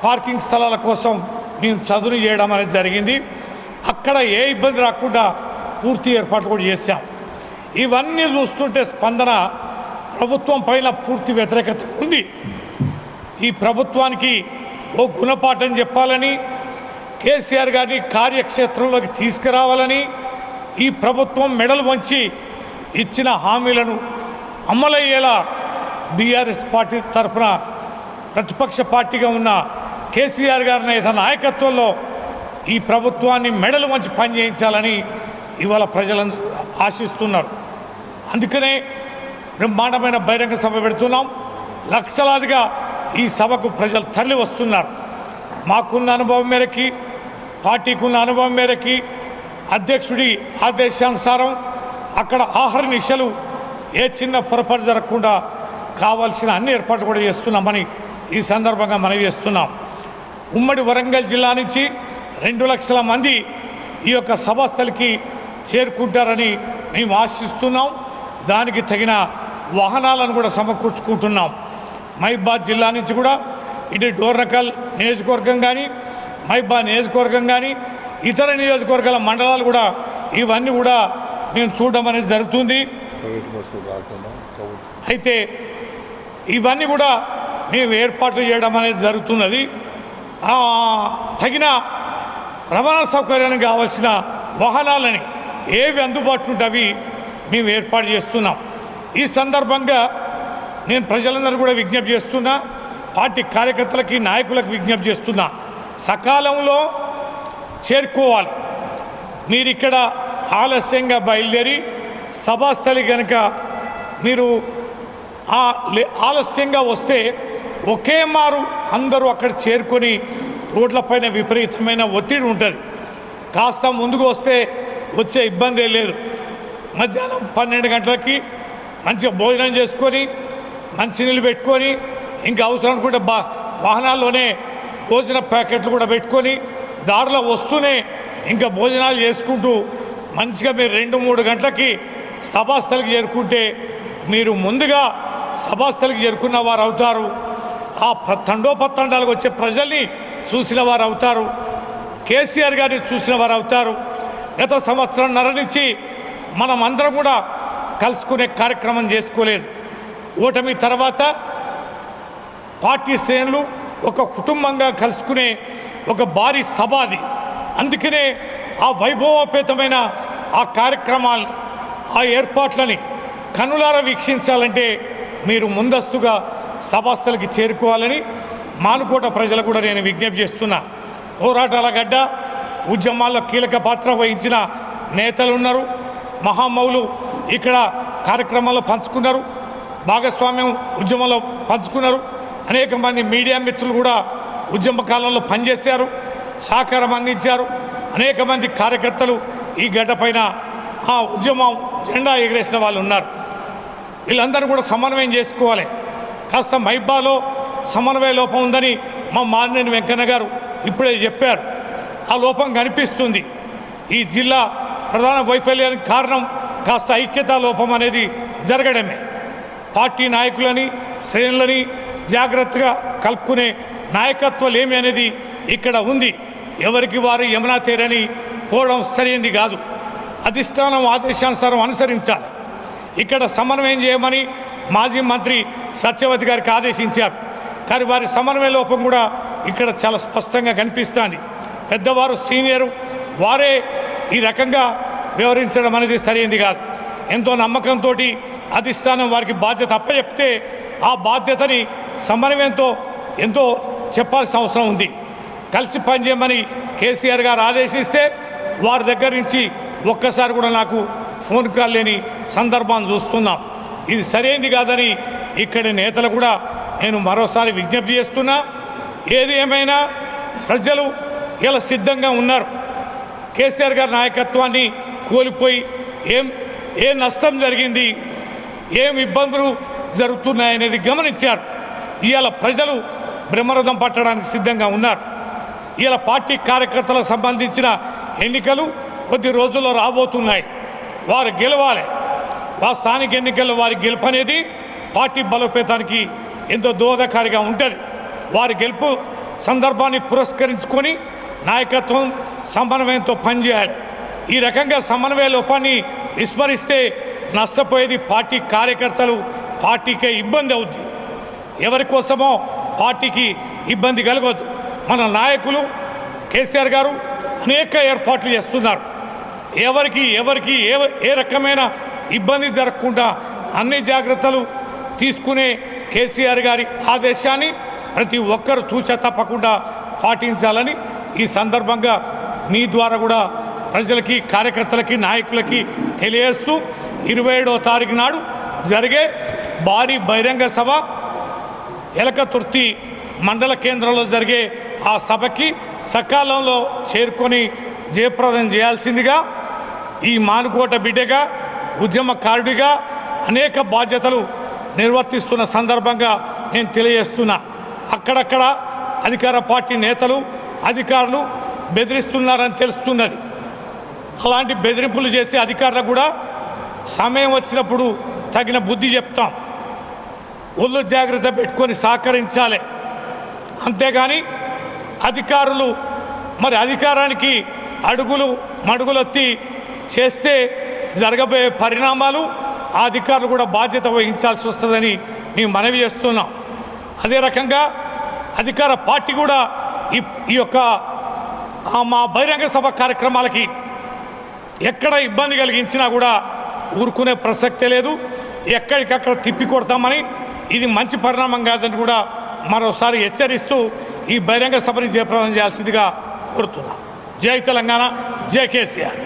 Parking స్థలాల కోసం మేము చదును చేయడం అనేది జరిగింది. అక్కడ ఏ ఇబ్బంది రాకుండా పూర్తి ఏర్పాట్లు కూడా చేశాం. ఇవన్నీ చూస్తుంటే స్పందన ప్రభుత్వం పైన పూర్తి వ్యతిరేకత ఉంది. ఈ ప్రభుత్వానికి ఓ గుణపాఠం చెప్పాలని, కేసీఆర్ గారిని కార్యక్షేత్రంలోకి తీసుకురావాలని, ఈ ప్రభుత్వం మెడలు వంచి ఇచ్చిన హామీలను అమలయ్యేలా బీఆర్ఎస్ పార్టీ తరఫున ప్రతిపక్ష పార్టీగా ఉన్న కేసీఆర్ గారి నాయకత్వంలో ఈ ప్రభుత్వాన్ని మెడలు వంచి పనిచేయించాలని ఇవాళ ప్రజలందరూ ఆశిస్తున్నారు. అందుకనే బ్రహ్మాండమైన బహిరంగ సభ పెడుతున్నాం. లక్షలాదిగా ఈ సభకు ప్రజలు తరలి వస్తున్నారు. మాకున్న అనుభవం మేరకి, పార్టీకి ఉన్న అనుభవం మేరకి, అధ్యక్షుడి ఆదేశానుసారం అక్కడ ఆహార నిశలు ఏ చిన్న పొరపాటు జరగకుండా కావాల్సిన అన్ని ఏర్పాట్లు కూడా చేస్తున్నామని ఈ సందర్భంగా మనవి చేస్తున్నాం. ఉమ్మడి వరంగల్ జిల్లా నుంచి 2 లక్షల మంది ఈ యొక్క సభాస్థలికి చేరుకుంటారని మేము ఆశిస్తున్నాం. దానికి తగిన వాహనాలను కూడా సమకూర్చుకుంటున్నాం. మహబూబాబాద్ జిల్లా నుంచి కూడా ఇటు డోర్నకల్ నియోజకవర్గం కానీ, మహబూబాబాద్ నియోజకవర్గం కానీ, ఇతర నియోజకవర్గాల మండలాలు కూడా ఇవన్నీ కూడా మేము చూడడం అనేది జరుగుతుంది. అయితే ఇవన్నీ కూడా మేము ఏర్పాట్లు చేయడం అనేది జరుగుతున్నది. తగిన రవాణా సౌకర్యానికి కావాల్సిన వాహనాలని ఏవి అందుబాటులో ఉంటే అవి మేము ఏర్పాటు చేస్తున్నాం. ఈ సందర్భంగా నేను ప్రజలందరూ కూడా విజ్ఞప్తి చేస్తున్నా, పార్టీ కార్యకర్తలకి, నాయకులకు విజ్ఞప్తి చేస్తున్నా, సకాలంలో చేరుకోవాలి. మీరు ఇక్కడ ఆలస్యంగా బయలుదేరి సభాస్థలి కనుక మీరు ఆలస్యంగా వస్తే ఒకే మారు అందరూ అక్కడ చేరుకొని రోడ్లపైన విపరీతమైన ఒత్తిడి ఉంటుంది. కాస్త ముందుకు వస్తే వచ్చే ఇబ్బంది లేదు. మధ్యాహ్నం 12 గంటలకి మంచిగా భోజనం చేసుకొని, మంచినీళ్ళు పెట్టుకొని, ఇంకా అవసరం అనుకుంటే వాహనాల్లోనే భోజన ప్యాకెట్లు కూడా పెట్టుకొని దారిలో వస్తూనే ఇంకా భోజనాలు చేసుకుంటూ మంచిగా మీరు 2-3 గంటలకి సభాస్థలికి చేరుకుంటే మీరు ముందుగా సభాస్థలికి చేరుకున్న వారు అవుతారు. ఆ తండోపతండాలకు వచ్చే ప్రజల్ని చూసిన వారు అవుతారు. కేసీఆర్ గారిని చూసిన వారు అవుతారు. గత సంవత్సరంన్నర నుంచి మనం అందరం కూడా కలుసుకునే కార్యక్రమం చేసుకోలేదు. ఓటమి తర్వాత పార్టీ శ్రేణులు ఒక కుటుంబంగా కలుసుకునే ఒక భారీ సభ అది. అందుకనే ఆ వైభవోపేతమైన ఆ కార్యక్రమాలని, ఆ ఏర్పాట్లని కనులారా వీక్షించాలంటే మీరు ముందస్తుగా సభాస్థలికి చేరుకోవాలని మానుకోట ప్రజలు కూడా నేను విజ్ఞప్తి చేస్తున్నా. పోరాటాల గడ్డ, ఉద్యమాల్లో కీలక పాత్ర వహించిన నేతలు ఉన్నారు, మహామౌలు ఇక్కడ కార్యక్రమాల్లో పంచుకున్నారు, భాగస్వామ్యం ఉద్యమంలో పంచుకున్నారు. అనేక మంది మీడియా మిత్రులు కూడా ఉద్యమ కాలంలో పనిచేశారు, సహకారం అందించారు. అనేక మంది కార్యకర్తలు ఈ గడ్డపైన ఆ ఉద్యమం జెండా ఎగరేసిన వాళ్ళు ఉన్నారు. వీళ్ళందరూ కూడా సమన్వయం చేసుకోవాలి. కాస్త మహబూబాలో సమన్వయ లోపం ఉందని మా మారినేని వెంకన్న గారు ఇప్పుడే చెప్పారు. ఆ లోపం కనిపిస్తుంది. ఈ జిల్లా ప్రధాన వైఫల్యానికి కారణం కాస్త ఐక్యతా లోపం అనేది జరగడమే. పార్టీ నాయకులని, శ్రేణులని జాగ్రత్తగా కలుపుకునే నాయకత్వాలు ఏమి అనేది ఇక్కడ ఉంది. ఎవరికి వారు యమునా తీరని పోవడం సరైనది కాదు. అధిష్టానం ఆదేశానుసారం అనుసరించాలి. ఇక్కడ సమన్వయం చేయమని మాజీ మంత్రి సత్యవతి గారికి ఆదేశించారు. కానీ వారి సమన్వయ లోపం కూడా ఇక్కడ చాలా స్పష్టంగా కనిపిస్తుంది. పెద్దవారు, సీనియరు వారే ఈ రకంగా వ్యవహరించడం అనేది సరైనది కాదు. ఎంతో నమ్మకంతో అధిష్టానం వారికి బాధ్యత అప్పచెప్తే ఆ బాధ్యతని సమన్వయంతో ఎంతో చెప్పాల్సిన అవసరం ఉంది. కలిసి పనిచేయమని కేసీఆర్ గారు ఆదేశిస్తే వారి దగ్గర నుంచి ఒక్కసారి కూడా నాకు ఫోన్ కాల్ లేని సందర్భాన్ని చూస్తున్నాం. ఇది సరైనది కాదని ఇక్కడి నేతలు కూడా నేను మరోసారి విజ్ఞప్తి చేస్తున్నా. ఏది ఏమైనా ప్రజలు ఇలా సిద్ధంగా ఉన్నారు. కేసీఆర్ గారి నాయకత్వాన్ని కోల్పోయి ఏ నష్టం జరిగింది, ఏం ఇబ్బందులు జరుగుతున్నాయనేది గమనించారు. ఇవాళ ప్రజలు బ్రహ్మరథం పట్టడానికి సిద్ధంగా ఉన్నారు. ఇవాళ పార్టీ కార్యకర్తలకు సంబంధించిన ఎన్నికలు కొద్ది రోజుల్లో రాబోతున్నాయి. వారు గెలవాలి. స్థానిక ఎన్నికల్లో వారి గెలుపు అనేది పార్టీ బలోపేతానికి ఎంతో దోహదకారిగా ఉంటుంది. వారి గెలుపు సందర్భాన్ని పురస్కరించుకొని నాయకత్వం సమన్వయంతో పనిచేయాలి. ఈ రకంగా సమన్వయ లోపాన్ని విస్మరిస్తే నష్టపోయేది పార్టీ కార్యకర్తలు, పార్టీకే ఇబ్బంది అవుద్ది. ఎవరి కోసమో పార్టీకి ఇబ్బంది కలగొద్దు. మన నాయకులు కేసీఆర్ గారు అనేక ఏర్పాట్లు చేస్తున్నారు. ఎవరికి ఏ రకమైన ఇబ్బంది జరగకుండా అన్ని జాగ్రత్తలు తీసుకునే కేసీఆర్ గారి ఆదేశాన్ని ప్రతి ఒక్కరు తూచా తప్పకుండా పాటించాలని ఈ సందర్భంగా మీ ద్వారా కూడా ప్రజలకి, కార్యకర్తలకి, నాయకులకి తెలియజేస్తూ 27వ తారీఖు నాడు జరిగే భారీ బహిరంగ సభ ఎలకతుర్తి మండల కేంద్రంలో జరిగే ఆ సభకి సకాలంలో చేరుకొని జయప్రదం చేయాల్సిందిగా ఈ మానుకోట బిడ్డగా, ఉద్యమకారుడిగా అనేక బాధ్యతలు నిర్వర్తిస్తున్న సందర్భంగా నేను తెలియజేస్తున్నా. అక్కడక్కడ అధికార పార్టీ నేతలు, అధికారులు బెదిరిస్తున్నారని తెలుస్తున్నది. అలాంటి బెదిరింపులు చేసే అధికారులకు కూడా సమయం వచ్చినప్పుడు తగిన బుద్ధి చెప్తాం. ఒళ్ళు జాగ్రత్త పెట్టుకొని సహకరించాలి. అంతేగాని అధికారులు మరి అధికారానికి మడుగులెత్తి చేస్తే జరగబోయే పరిణామాలు ఆ అధికారులు కూడా బాధ్యత వహించాల్సి వస్తుందని మేము మనవి చేస్తున్నాం. అదే రకంగా అధికార పార్టీ కూడా ఈ యొక్క మా బహిరంగ సభ కార్యక్రమాలకి ఎక్కడ ఇబ్బంది కలిగించినా కూడా ఊరుకునే ప్రసక్తే లేదు. ఎక్కడికక్కడ తిప్పి కొడతామని, ఇది మంచి పరిణామం కాదని కూడా మరోసారి హెచ్చరిస్తూ ఈ బహిరంగ సభని జయప్రదం చేయాల్సిందిగా కోరుతున్నాం. జై తెలంగాణ, జై కేసీఆర్.